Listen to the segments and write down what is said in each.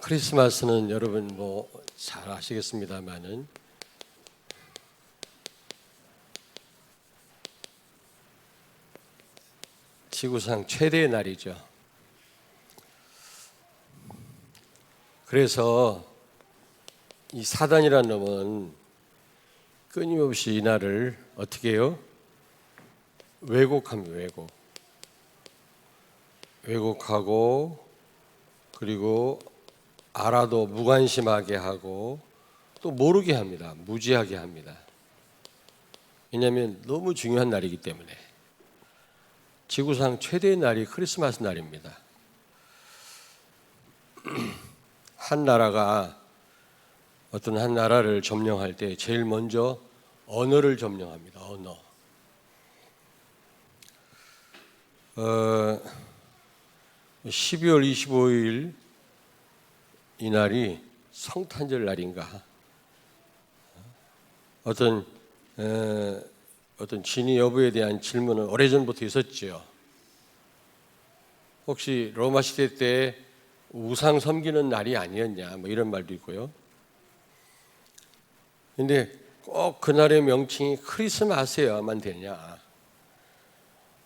크리스마스는 여러분 뭐 잘 아시겠습니다만은 지구상 최대의 날이죠. 그래서 이 사단이라는 놈은 끊임없이 이 날을 어떻게 해요? 왜곡합니다. 왜곡하고 그리고 알아도 무관심하게 하고 또 모르게 합니다. 무지하게 합니다. 왜냐하면 너무 중요한 날이기 때문에. 지구상 최대의 날이 크리스마스 날입니다. 한 나라가 어떤 한 나라를 점령할 때 제일 먼저 언어를 점령합니다. 언어. 12월 25일 이 날이 성탄절 날인가? 어떤 진위 여부에 대한 질문은 오래전부터 있었죠. 혹시 로마 시대 때 우상 섬기는 날이 아니었냐? 뭐 이런 말도 있고요. 근데 꼭 그날의 명칭이 크리스마스여야만 되냐?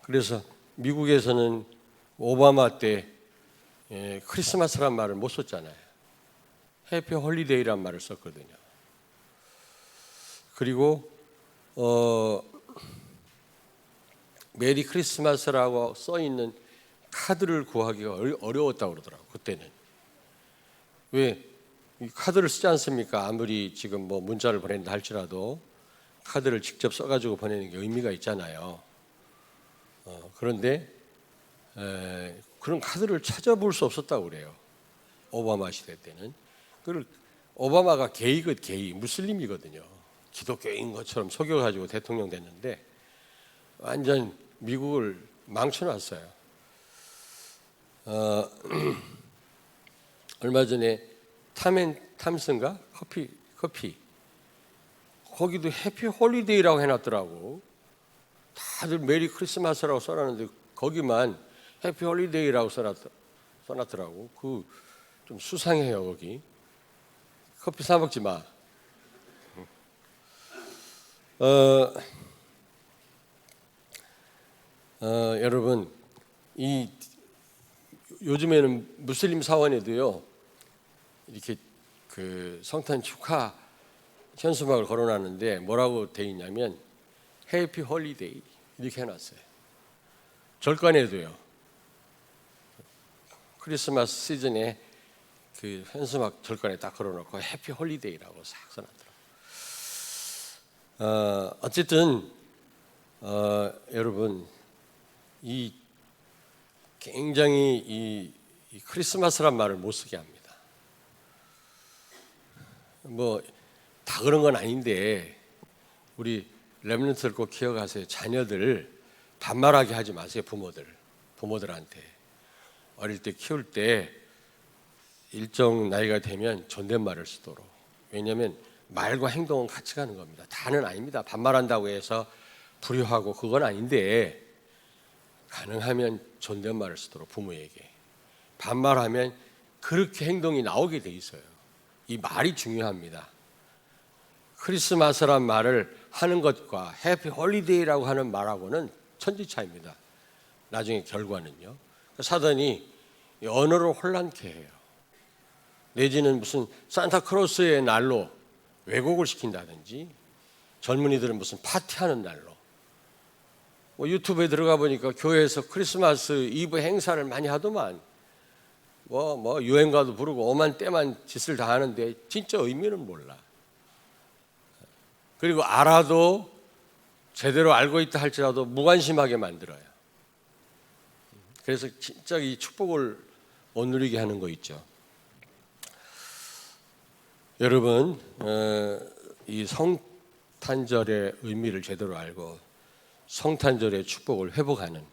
그래서 미국에서는 오바마 때 크리스마스란 말을 못 썼잖아요. 해피 홀리데이란 말을 썼거든요. 그리고 메리 크리스마스라고 써 있는 카드를 구하기가 어려웠다고 그러더라고요. 그때는. 왜 이 카드를 쓰지 않습니까? 아무리 지금 뭐 문자를 보낸다 할지라도 카드를 직접 써가지고 보내는 게 의미가 있잖아요. 그런데 그런 카드를 찾아볼 수 없었다고 그래요. 오바마 시대 때는. 그걸 오바마가 게이 무슬림이거든요. 기독교인 것처럼 속여가지고 대통령 됐는데 완전 미국을 망쳐놨어요. 얼마 전에 탐슨가 커피 거기도 해피 홀리데이라고 해놨더라고. 다들 메리 크리스마스라고 써놨는데 거기만 해피 홀리데이라고 써놨더라고. 그 좀 수상해요. 거기 커피 사 먹지 마. 여러분 요즘에는 무슬림 사원에도요 이렇게 그 성탄 축하 현수막을 걸어놨는데 뭐라고 돼 있냐면 해피 홀리데이 이렇게 해놨어요. 절간에도요. 크리스마스 시즌에 그 현수막 절간에 딱 걸어놓고 해피 홀리데이라고 싹 써놨더라고요. 어쨌든 여러분 이 굉장히 이 크리스마스란 말을 못 쓰게 합니다. 뭐 다 그런 건 아닌데 우리 렘넌트들 꼭 기억하세요. 자녀들 반말하게 하지 마세요. 부모들한테 어릴 때 키울 때 일정 나이가 되면 존댓말을 쓰도록. 왜냐하면 말과 행동은 같이 가는 겁니다. 다는 아닙니다. 반말한다고 해서 불효하고 그건 아닌데 가능하면 존댓말을 쓰도록 부모에게. 반말하면 그렇게 행동이 나오게 돼 있어요. 이 말이 중요합니다. 크리스마스란 말을 하는 것과 해피 홀리데이라고 하는 말하고는 천지차이입니다. 나중에 결과는요. 사단이 언어를 혼란케 해요. 내지는 무슨 산타크로스의 날로 왜곡을 시킨다든지 젊은이들은 무슨 파티하는 날로 뭐 유튜브에 들어가 보니까 교회에서 크리스마스 이브 행사를 많이 하더만 뭐 유행가도 부르고 오만 때만 짓을 다 하는데 진짜 의미는 몰라. 그리고 알아도 제대로 알고 있다 할지라도 무관심하게 만들어요. 그래서 진짜 이 축복을 못 누리게 하는 거 있죠. 여러분 이 성탄절의 의미를 제대로 알고 성탄절의 축복을 회복하는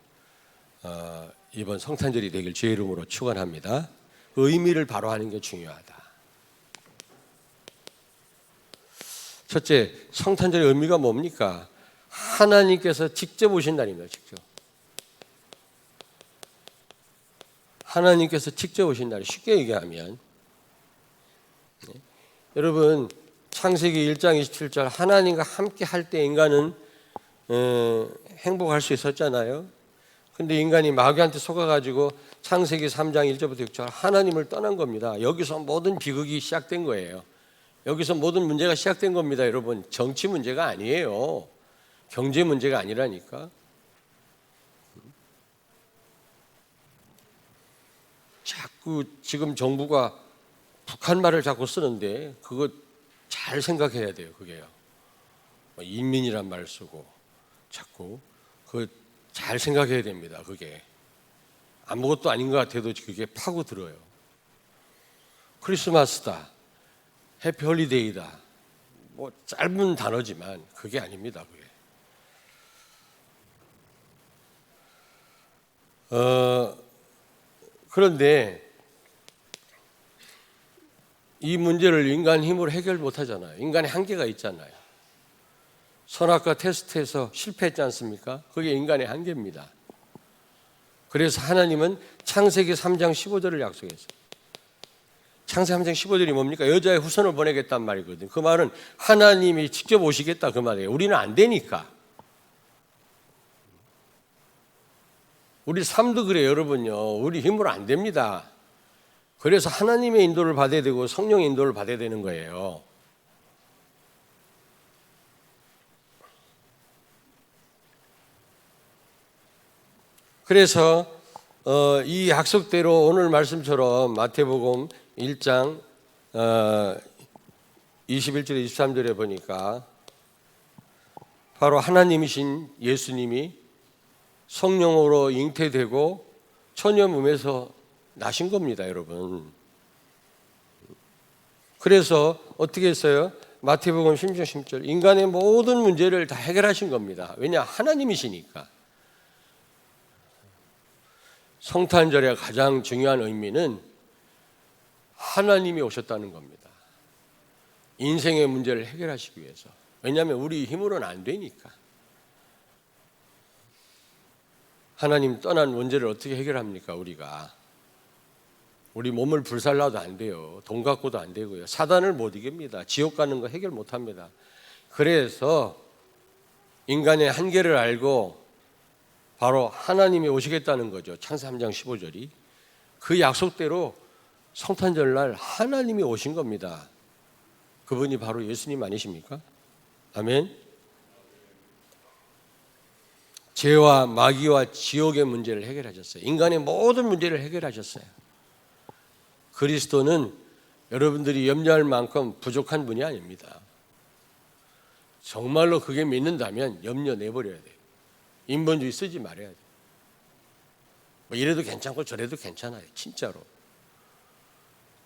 이번 성탄절이 되길 주의 이름으로 축원합니다. 그 의미를 바로 하는 게 중요하다. 첫째, 성탄절의 의미가 뭡니까? 하나님께서 직접 오신 날입니다. 직접. 하나님께서 직접 오신 날. 쉽게 얘기하면 여러분 창세기 1장 27절 하나님과 함께 할 때 인간은 행복할 수 있었잖아요. 근데 인간이 마귀한테 속아가지고 창세기 3장 1절부터 6절 하나님을 떠난 겁니다. 여기서 모든 비극이 시작된 거예요. 여기서 모든 문제가 시작된 겁니다. 여러분 정치 문제가 아니에요. 경제 문제가 아니라니까. 자꾸 지금 정부가 북한 말을 자꾸 쓰는데 그거 잘 생각해야 돼요. 그게요. 인민이란 말 쓰고 자꾸 그거 잘 생각해야 됩니다. 그게 아무것도 아닌 것 같아도 그게 파고 들어요. 크리스마스다, 해피 홀리데이다, 뭐 짧은 단어지만 그게 아닙니다. 그게. 그런데 이 문제를 인간 힘으로 해결 못 하잖아요. 인간의 한계가 있잖아요. 선악과 테스트에서 실패했지 않습니까? 그게 인간의 한계입니다. 그래서 하나님은 창세기 3장 15절을 약속했어요. 창세기 3장 15절이 뭡니까? 여자의 후손을 보내겠단 말이거든요. 그 말은 하나님이 직접 오시겠다 그 말이에요. 우리는 안 되니까. 우리 삶도 그래요, 여러분요. 우리 힘으로 안 됩니다. 그래서 하나님의 인도를 받아야 되고 성령의 인도를 받아야 되는 거예요. 그래서 이 약속대로 오늘 말씀처럼 마태복음 1장 21절에 23절에 보니까 바로 하나님이신 예수님이 성령으로 잉태되고 처녀 몸에서 나신 겁니다, 여러분. 그래서 어떻게 했어요? 마태복음 10장 10절 인간의 모든 문제를 다 해결하신 겁니다. 왜냐? 하나님이시니까. 성탄절의 가장 중요한 의미는 하나님이 오셨다는 겁니다. 인생의 문제를 해결하시기 위해서. 왜냐하면 우리 힘으로는 안 되니까. 하나님 떠난 문제를 어떻게 해결합니까? 우리가. 우리 몸을 불살라도 안 돼요. 돈 갖고도 안 되고요. 사단을 못 이깁니다. 지옥 가는 거 해결 못 합니다. 그래서 인간의 한계를 알고 바로 하나님이 오시겠다는 거죠. 창세기 3장 15절이. 그 약속대로 성탄절날 하나님이 오신 겁니다. 그분이 바로 예수님 아니십니까? 아멘. 죄와 마귀와 지옥의 문제를 해결하셨어요. 인간의 모든 문제를 해결하셨어요. 그리스도는 여러분들이 염려할 만큼 부족한 분이 아닙니다. 정말로 그게 믿는다면 염려 내버려야 돼요. 인본주의 쓰지 말아야 돼요. 뭐 이래도 괜찮고 저래도 괜찮아요. 진짜로.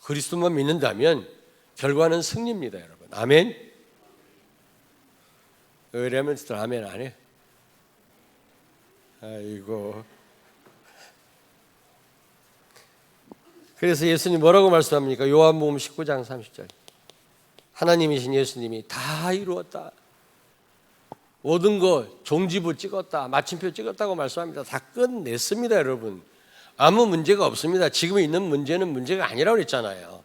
그리스도만 믿는다면 결과는 승리입니다, 여러분. 아멘. 의뢰면서들 아멘 안 해? 아이고. 그래서 예수님 뭐라고 말씀합니까? 요한복음 19장 30절. 하나님이신 예수님이 다 이루었다. 모든 거 종지부 찍었다. 마침표 찍었다고 말씀합니다. 다 끝냈습니다, 여러분. 아무 문제가 없습니다. 지금 있는 문제는 문제가 아니라고 그랬잖아요.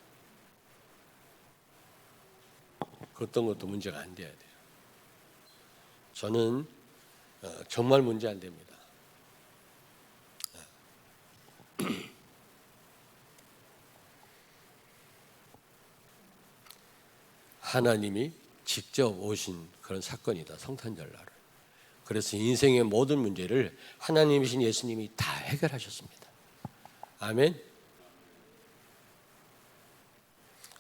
어떤 것도 문제가 안 돼야 돼요. 저는 정말 문제 안 됩니다. 하나님이 직접 오신 그런 사건이다. 성탄절날은. 그래서 인생의 모든 문제를 하나님이신 예수님이 다 해결하셨습니다. 아멘.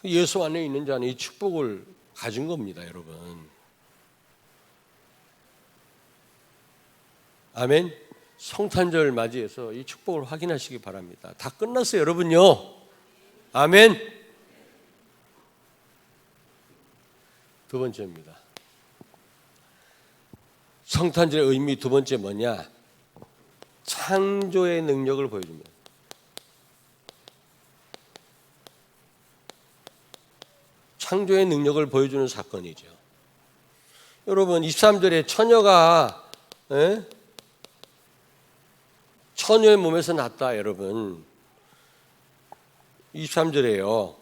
예수 안에 있는 자는 이 축복을 가진 겁니다, 여러분. 아멘. 성탄절 맞이해서 이 축복을 확인하시기 바랍니다. 다 끝났어요, 여러분요. 아멘. 두 번째입니다. 성탄절의 의미 두 번째 뭐냐? 창조의 능력을 보여줍니다. 창조의 능력을 보여주는 사건이죠. 여러분 23절에 처녀가 처녀의 몸에서 났다, 여러분. 23절에요.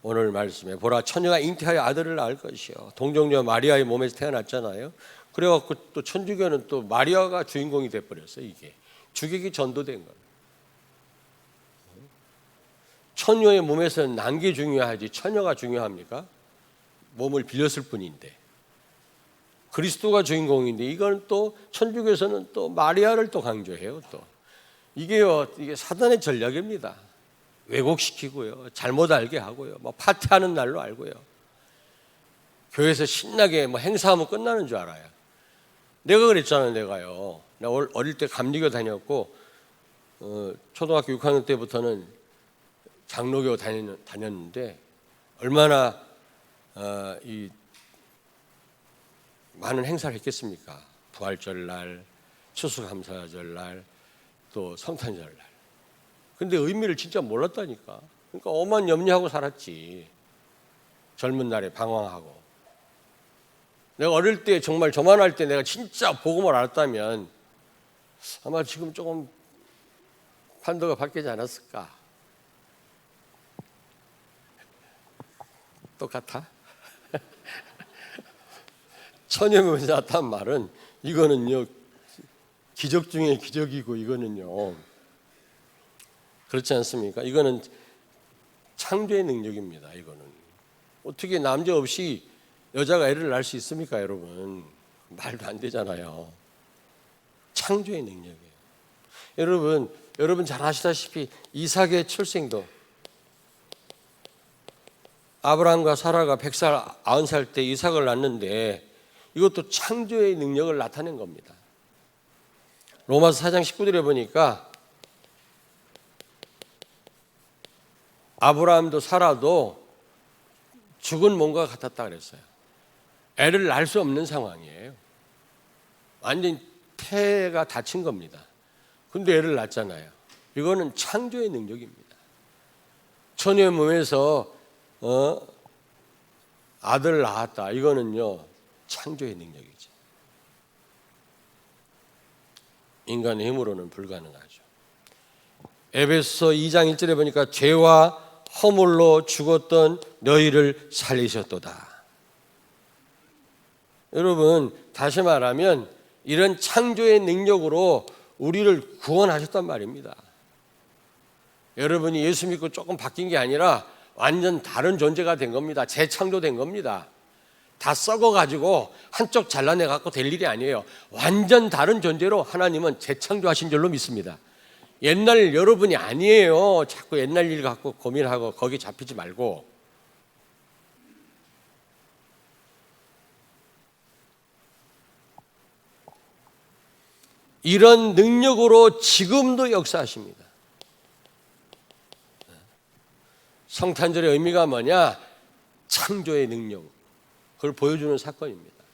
오늘 말씀에 보라 처녀가 잉태하여 아들을 낳을 것이요 동정녀 마리아의 몸에서 태어났잖아요. 그래갖고 또 천주교는 또 마리아가 주인공이 돼버렸어요. 이게 주객이 전도된 거예요. 처녀의 몸에서는 난 게 중요하지 처녀가 중요합니까? 몸을 빌렸을 뿐인데 그리스도가 주인공인데 이건 또 천주교에서는 또 마리아를 또 강조해요. 또 이게요, 이게 사단의 전략입니다. 왜곡시키고요, 잘못 알게 하고요, 뭐 파티하는 날로 알고요, 교회에서 신나게 뭐 행사하면 끝나는 줄 알아요. 내가 그랬잖아요. 내가요, 나 어릴 때 감리교 다녔고 초등학교 6학년 때부터는 장로교 다녔는데 얼마나 이 많은 행사를 했겠습니까? 부활절날, 추수감사절날, 또 성탄절날. 근데 의미를 진짜 몰랐다니까. 그러니까 오만 염려하고 살았지. 젊은 날에 방황하고. 내가 어릴 때 정말 저만할 때 내가 진짜 복음을 알았다면 아마 지금 조금 판도가 바뀌지 않았을까? 똑같아? 처녀면서 나타난 말은 이거는요 기적 중에 기적이고 이거는요 그렇지 않습니까? 이거는 창조의 능력입니다. 이거는 어떻게 남자 없이 여자가 애를 낳을 수 있습니까, 여러분? 말도 안 되잖아요. 창조의 능력이에요. 여러분 잘 아시다시피 이삭의 출생도 아브라함과 사라가 100살, 90살 때 이삭을 낳는데 이것도 창조의 능력을 나타낸 겁니다. 로마서 4장 19절에 보니까 아브라함도 사라도 죽은 몸과 같았다 그랬어요. 애를 낳을 수 없는 상황이에요. 완전 태가 닫힌 겁니다. 근데 애를 낳잖아요. 이거는 창조의 능력입니다. 처녀의 몸에서 아들을 낳았다. 이거는요 창조의 능력이죠. 인간의 힘으로는 불가능하죠. 에베소 2장 1절에 보니까 죄와 허물로 죽었던 너희를 살리셨도다. 여러분 다시 말하면 이런 창조의 능력으로 우리를 구원하셨단 말입니다. 여러분이 예수 믿고 조금 바뀐 게 아니라 완전 다른 존재가 된 겁니다. 재창조된 겁니다. 다 썩어가지고 한쪽 잘라내갖고 될 일이 아니에요. 완전 다른 존재로 하나님은 재창조하신 줄로 믿습니다. 옛날 여러분이 아니에요. 자꾸 옛날 일 갖고 고민하고 거기 잡히지 말고. 이런 능력으로 지금도 역사하십니다. 성탄절의 의미가 뭐냐? 창조의 능력, 그걸 보여주는 사건입니다.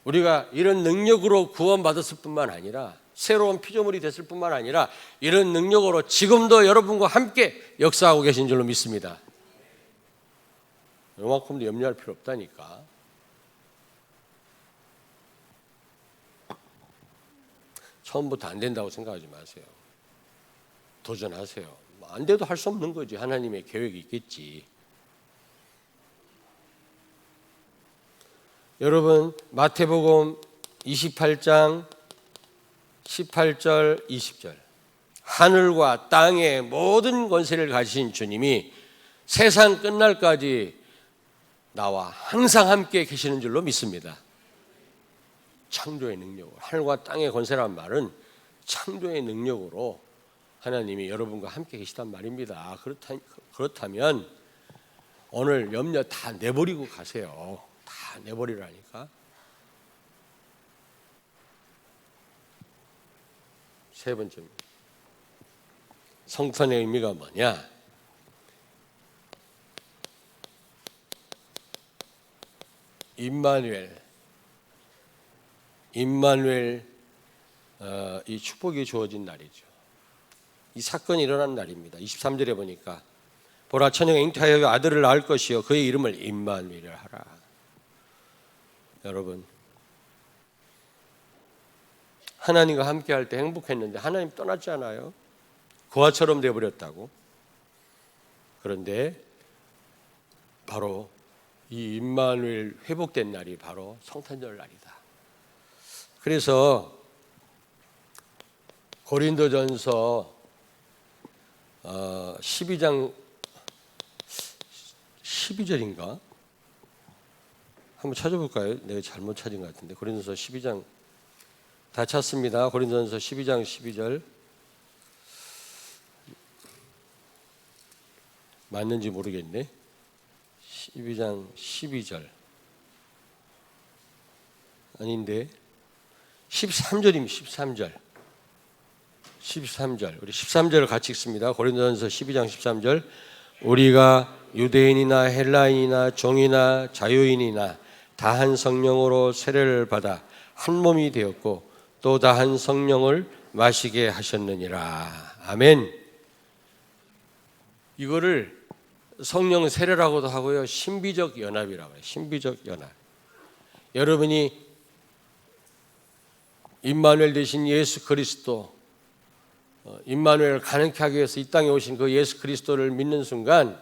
우리가 이런 능력으로 구원받았을 뿐만 아니라 새로운 피조물이 됐을 뿐만 아니라 이런 능력으로 지금도 여러분과 함께 역사하고 계신 줄로 믿습니다. 요만큼도 염려할 필요 없다니까. 처음부터 안 된다고 생각하지 마세요. 도전하세요. 안 돼도 할 수 없는 거지. 하나님의 계획이 있겠지. 여러분 마태복음 28장 18절 20절 하늘과 땅의 모든 권세를 가지신 주님이 세상 끝날까지 나와 항상 함께 계시는 줄로 믿습니다. 창조의 능력으로, 하늘과 땅의 권세란 말은 창조의 능력으로 하나님이 여러분과 함께 계시단 말입니다. 그렇다면 오늘 염려 다 내버리고 가세요. 다 내버리라니까. 세 번째입니다. 성탄의 의미가 뭐냐? 임마누엘, 이 축복이 주어진 날이죠. 이 사건이 일어난 날입니다. 23절에 보니까 보라 처녀가 잉태하여 아들을 낳을 것이요 그의 이름을 임마누엘이라 하라. 여러분 하나님과 함께 할 때 행복했는데 하나님 떠났지 않아요? 고아처럼 되어버렸다고. 그런데 바로 이 임마누엘 회복된 날이 바로 성탄절 날이다. 그래서 고린도전서 12장 12절인가? 한번 찾아볼까요? 내가 잘못 찾은 것 같은데. 고린도전서 12장 다 찾습니다. 고린도전서 12장 12절 맞는지 모르겠네. 12장 12절 아닌데 13절입니다. 13절 우리 13절을 같이 읽습니다. 고린도전서 12장 13절 우리가 유대인이나 헬라인이나 종이나 자유인이나 다한 성령으로 세례를 받아 한 몸이 되었고 또 다한 성령을 마시게 하셨느니라. 아멘. 이거를 성령 세례라고도 하고요. 신비적 연합이라고 해요. 신비적 연합. 여러분이 임마누엘 되신 예수 그리스도, 임마누엘을 가능케 하기 위해서 이 땅에 오신 그 예수 그리스도를 믿는 순간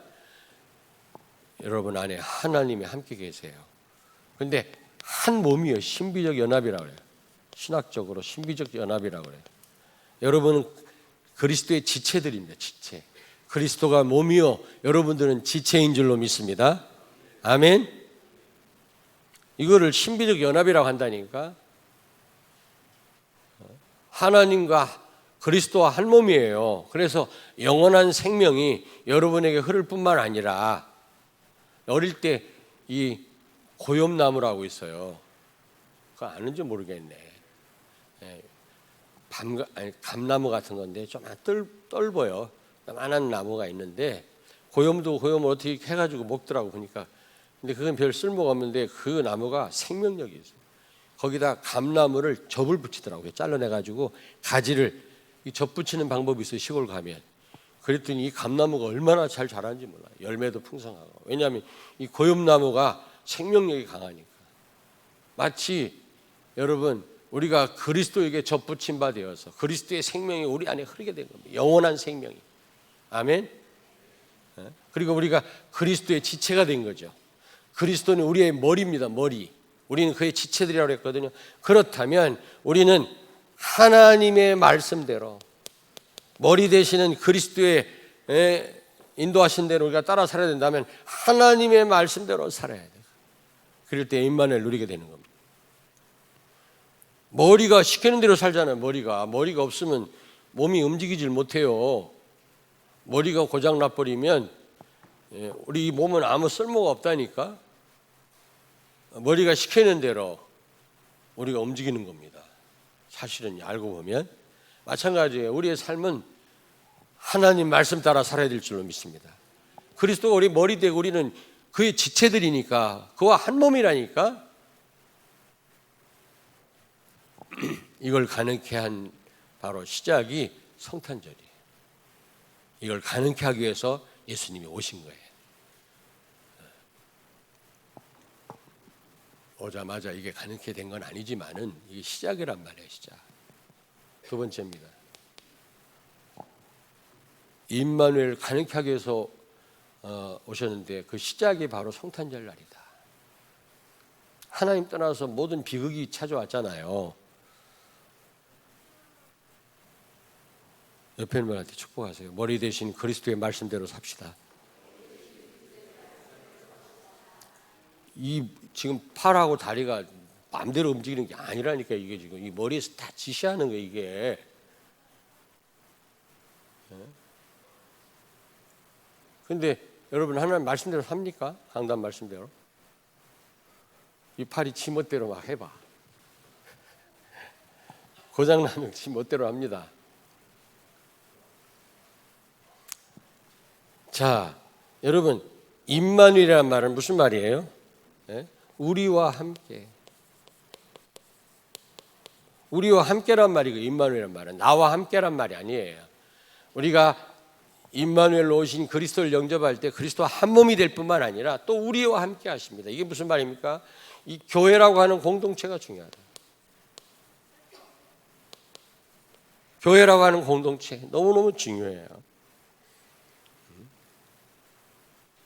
여러분 안에 하나님이 함께 계세요. 그런데 한 몸이요. 신비적 연합이라고 해요. 신학적으로 신비적 연합이라고 해요. 여러분은 그리스도의 지체들입니다. 지체. 그리스도가 몸이요. 여러분들은 지체인 줄로 믿습니다. 아멘. 이거를 신비적 연합이라고 한다니까. 하나님과 그리스도와 한 몸이에요. 그래서 영원한 생명이 여러분에게 흐를 뿐만 아니라 어릴 때 이 고엽나무라고 있어요. 그거 아는지 모르겠네. 감나무 같은 건데 좀 떫어요. 만한 나무가 있는데 고염을 어떻게 해가지고 먹더라고 보니까. 근데 그건 별 쓸모가 없는데 그 나무가 생명력이 있어요. 거기다 감나무를 접을 붙이더라고요. 잘라내가지고 가지를 접 붙이는 방법이 있어요. 시골 가면. 그랬더니 이 감나무가 얼마나 잘 자라는지 몰라요. 열매도 풍성하고. 왜냐하면 이 고엽나무가 생명력이 강하니까. 마치 여러분 우리가 그리스도에게 접붙임 바 되어서 그리스도의 생명이 우리 안에 흐르게 된 겁니다. 영원한 생명이. 아멘. 그리고 우리가 그리스도의 지체가 된 거죠. 그리스도는 우리의 머리입니다. 머리. 우리는 그의 지체들이라고 했거든요. 그렇다면 우리는 하나님의 말씀대로 머리 되시는 그리스도의 인도하신 대로 우리가 따라 살아야 된다면 하나님의 말씀대로 살아야 돼요. 그럴 때 임마누엘 누리게 되는 겁니다. 머리가 시키는 대로 살잖아요. 머리가 없으면 몸이 움직이질 못해요. 머리가 고장 나버리면 우리 몸은 아무 쓸모가 없다니까. 머리가 시키는 대로 우리가 움직이는 겁니다. 사실은 알고 보면 마찬가지예요. 우리의 삶은 하나님 말씀 따라 살아야 될 줄로 믿습니다. 그리스도가 우리 머리 되고 우리는 그의 지체들이니까 그와 한 몸이라니까. 이걸 가능케 한 바로 시작이 성탄절이에요. 이걸 가능케 하기 위해서 예수님이 오신 거예요. 오자마자 이게 가능케 된 건 아니지만은 이게 시작이란 말이에요. 시작. 두 번째입니다. 임마누엘 가능케 하기 위해서 오셨는데 그 시작이 바로 성탄절 날이다. 하나님 떠나서 모든 비극이 찾아왔잖아요. 옆에 있는 분한테 축복하세요. 머리 대신 그리스도의 말씀대로 삽시다. 이 지금 팔하고 다리가 마음대로 움직이는 게 아니라니까. 이게 지금 이 머리에서 다 지시하는 거예요. 이게. 근데 여러분 하나님 말씀대로 삽니까? 강단 말씀대로. 이 팔이 지멋대로 막 해봐. 고장나면 지멋대로 합니다. 자, 여러분 임마누엘이라는 말은 무슨 말이에요? 우리와 함께. 우리와 함께란 말이고 임마누엘이란 말은 나와 함께란 말이 아니에요. 우리가 임마누엘로 오신 그리스도를 영접할 때 그리스도와 한 몸이 될 뿐만 아니라 또 우리와 함께 하십니다. 이게 무슨 말입니까? 이 교회라고 하는 공동체가 중요하다. 교회라고 하는 공동체 너무너무 중요해요.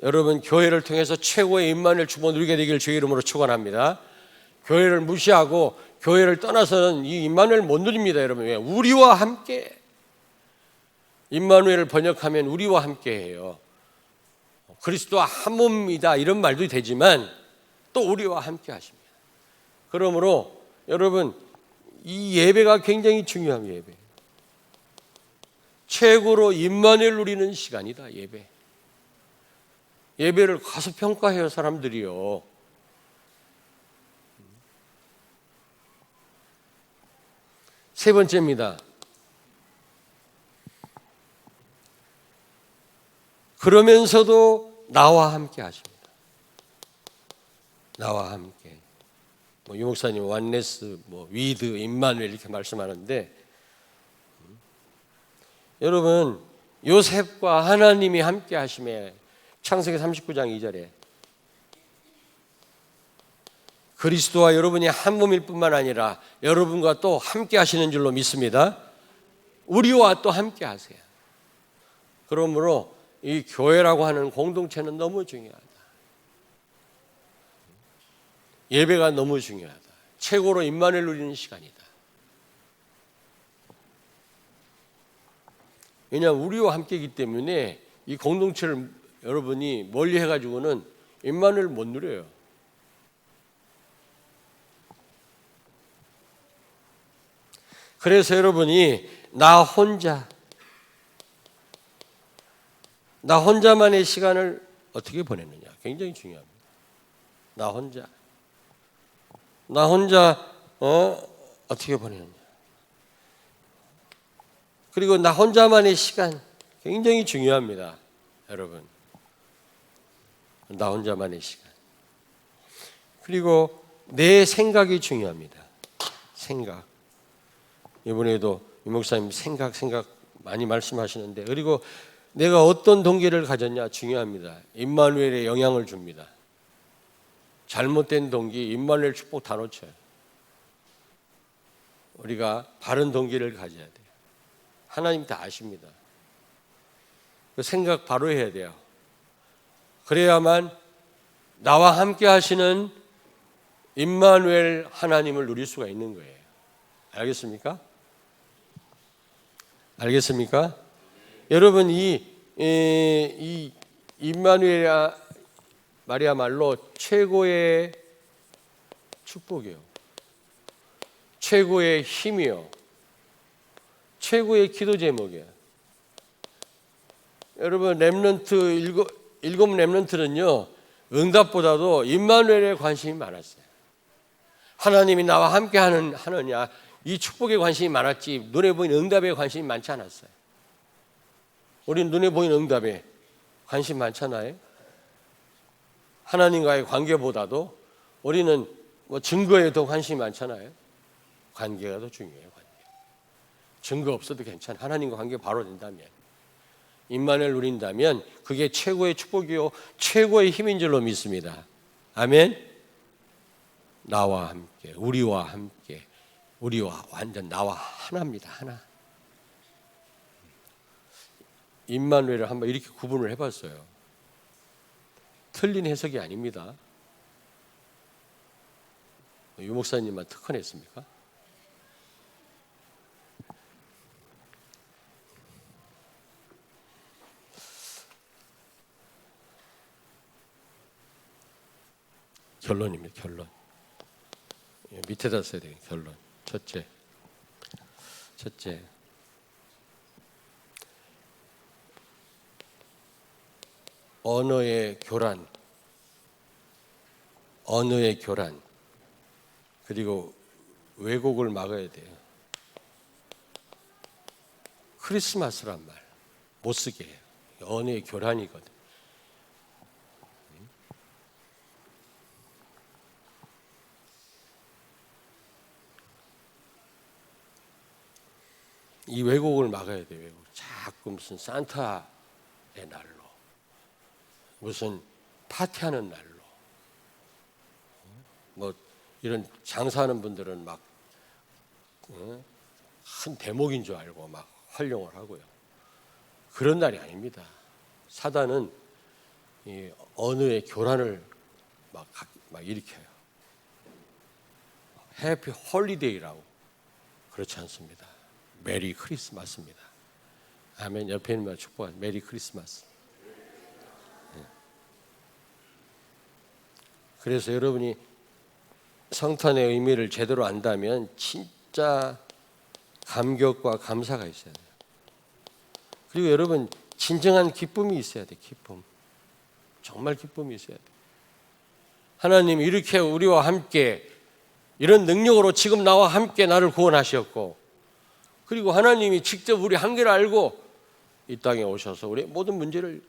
여러분 교회를 통해서 최고의 임만을 주보 누리게 되길 주의 이름으로 축원합니다. 교회를 무시하고 교회를 떠나서는 이 임마누엘을 못 누립니다. 여러분 왜? 우리와 함께. 임마누엘을 번역하면 우리와 함께해요. 그리스도와 한 몸이다 이런 말도 되지만 또 우리와 함께 하십니다. 그러므로 여러분 이 예배가 굉장히 중요한 예배. 최고로 임마누엘 누리는 시간이다. 예배. 예배를 과소평가해요 사람들이요. 세 번째입니다. 그러면서도 나와 함께 하십니다. 나와 함께. 유 목사님 완네스, 위드, 임마누엘 이렇게 말씀하는데 여러분 요셉과 하나님이 함께 하심에 창세기 39장 2절에 그리스도와 여러분이 한 몸일 뿐만 아니라 여러분과 또 함께 하시는 줄로 믿습니다. 우리와 또 함께 하세요. 그러므로 이 교회라고 하는 공동체는 너무 중요하다. 예배가 너무 중요하다. 최고로 임마누엘 누리는 시간이다. 왜냐하면 우리와 함께이기 때문에 이 공동체를 여러분이 멀리 해가지고는 임마누엘을 못 누려요. 그래서 여러분이 나 혼자만의 시간을 어떻게 보냈느냐 굉장히 중요합니다. 나 혼자 어떻게 보내느냐. 그리고 나 혼자만의 시간 굉장히 중요합니다. 여러분 나 혼자만의 시간. 그리고 내 생각이 중요합니다. 생각. 이번에도 유 목사님 생각 많이 말씀하시는데 그리고 내가 어떤 동기를 가졌냐 중요합니다. 임마누엘에 영향을 줍니다. 잘못된 동기 임마누엘 축복 다 놓쳐요. 우리가 바른 동기를 가져야 돼요. 하나님 다 아십니다. 그 생각 바로 해야 돼요. 그래야만 나와 함께 하시는 임마누엘 하나님을 누릴 수가 있는 거예요. 알겠습니까? 여러분 이 임마누엘 말이야말로 최고의 축복이요. 최고의 힘이요. 최고의 기도 제목이에요. 여러분 렘넌트 일곱 렘넌트는요. 응답보다도 임마누엘에 관심이 많았어요. 하나님이 나와 함께 하느냐 이 축복에 관심이 많았지 눈에 보이는 응답에 관심이 많지 않았어요. 우리는 눈에 보이는 응답에 관심 많잖아요. 하나님과의 관계보다도 우리는 증거에 더 관심이 많잖아요. 관계가 더 중요해요. 관계. 증거 없어도 괜찮아요. 하나님과 관계 바로 된다면 임마누엘 누린다면 그게 최고의 축복이요 최고의 힘인 줄로 믿습니다. 아멘. 나와 함께 우리와 함께 우리와 완전 나와 하나입니다. 하나. 임마누엘을 한번 이렇게 구분을 해봤어요. 틀린 해석이 아닙니다. 유 목사님만 특허냈습니까? 결론입니다. 결론. 밑에다 써야 돼요. 결론. 첫째. 언어의 교란 그리고 왜곡을 막아야 돼요. 크리스마스란 말 못 쓰게 해요. 언어의 교란이거든. 이 왜곡을 막아야 돼요. 왜곡. 자꾸 무슨 산타의 날로 무슨 파티하는 날로 이런 장사하는 분들은 막 큰 대목인 줄 알고 막 활용을 하고요. 그런 날이 아닙니다. 사단은 이 언어의 교란을 막 일으켜요. 해피 홀리데이라고. 그렇지 않습니다. 메리 크리스마스입니다. 아멘. 옆에 있는 분 축복합니다. 메리 크리스마스. 그래서 여러분이 성탄의 의미를 제대로 안다면 진짜 감격과 감사가 있어야 돼요. 그리고 여러분 진정한 기쁨이 있어야 돼요. 기쁨. 정말 기쁨이 있어야 돼요. 하나님이 이렇게 우리와 함께 이런 능력으로 지금 나와 함께 나를 구원하셨고, 그리고 하나님이 직접 우리 한계를 알고 이 땅에 오셔서 우리의 모든 문제를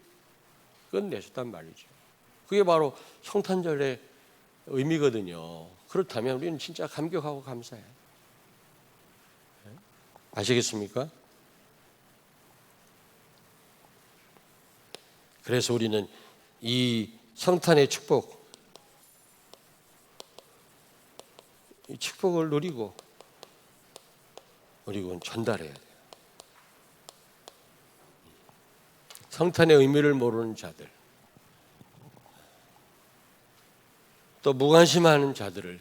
끝내셨단 말이죠. 그게 바로 성탄절의 의미거든요. 그렇다면 우리는 진짜 감격하고 감사해요. 아시겠습니까? 그래서 우리는 이 성탄의 축복, 이 축복을 누리고 우리는 전달해야 돼요. 성탄의 의미를 모르는 자들, 또 무관심하는 자들을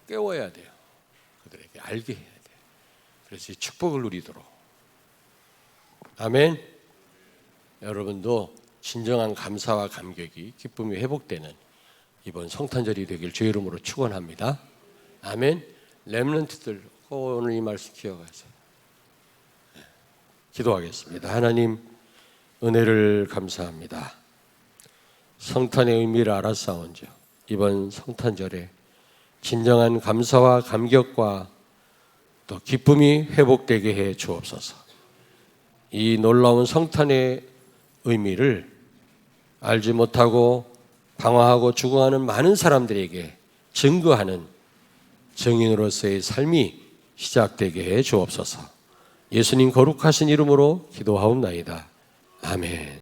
깨워야 돼요. 그들에게 알게 해야 돼요. 그래서 이 축복을 누리도록. 아멘. 여러분도 진정한 감사와 감격이, 기쁨이 회복되는 이번 성탄절이 되길 주의 이름으로 축원합니다. 아멘. 렘넌트들 오늘 이 말씀 기억하세요. 기도하겠습니다. 하나님, 은혜를 감사합니다. 성탄의 의미를 알았사온즉 이번 성탄절에 진정한 감사와 감격과 또 기쁨이 회복되게 해 주옵소서. 이 놀라운 성탄의 의미를 알지 못하고 방황하고 죽어가는 많은 사람들에게 증거하는 증인으로서의 삶이 시작되게 해 주옵소서. 예수님 거룩하신 이름으로 기도하옵나이다. 아멘.